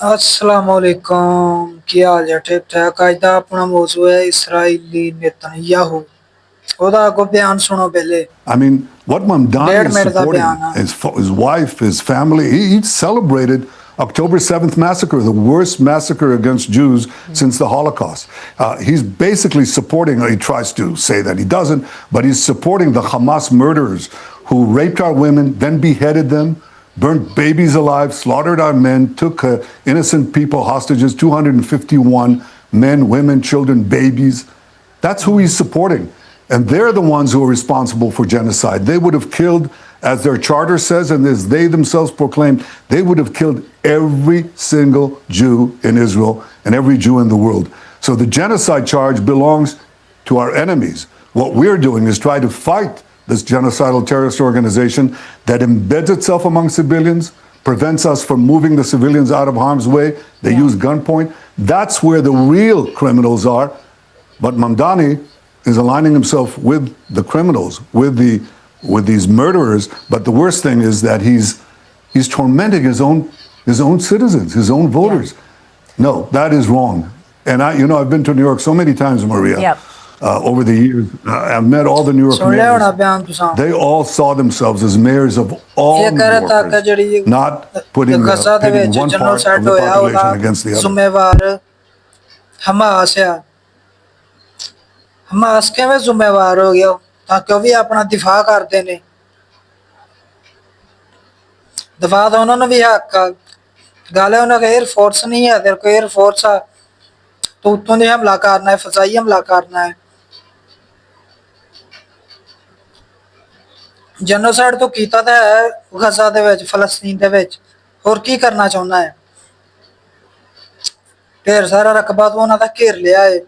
अस्सलाम वालेकुम की हाल है ठीक ठाक। अज का अपना मौजू है इसराइली नेता याहू। ओदा को बयान सुनो पहले। I mean, what Mamdani डेढ़ is मिनट का supporting, बयान है। his wife, his family, he celebrated October 7th massacre, the worst massacre against Jews since the Holocaust. He's basically supporting, or he tries to say that he doesn't, but he's supporting the Hamas murderers who raped our women, then beheaded them, burnt babies alive, slaughtered our men, took innocent people hostages, 251 men, women, children, babies. That's who he's supporting. And they're the ones who are responsible for genocide. They would have killed, as their charter says, and as they themselves proclaimed, they would have killed every single Jew in Israel and every Jew in the world. So the genocide charge belongs to our enemies. What we're doing is try to fight this genocidal terrorist organization that embeds itself among civilians, prevents us from moving the civilians out of harm's way. They use gunpoint. That's where the real criminals are. But Mamdani is aligning himself with the criminals, with these murderers. But the worst thing is that he's tormenting his own citizens, his own voters. No, that is wrong. And I've been to New York so many times, Maria. Yep. Over the years, I've met all the New York mayors. They all saw themselves as mayors of all New Yorkers, not putting one part of the population against the other. Hamas है। Hamas किवें जिम्मेवार हो गया ताकि वो भी अपना दिफा करते ने। दफा तो उन्होंने भी हक का गल है। उन्होंने एयर फोर्स नहीं है, तेरे को एयर फोर्स है तो उत्तों से हमला करना है, फजाई हमला करना है। जेनोसाइड तो कीता था है गजा दे विच, फलस्तीन दे विच। होर की करना चाहुंदा है? ढेर सारा रकबा तो उन्होंने घेर लिया है।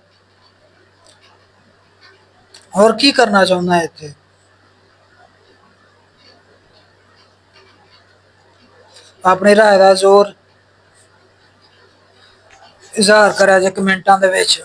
और की करना चाहुंदा है इत्थे? अपनी राय दा जोर इजहार करा जे कमेंटां दे विच।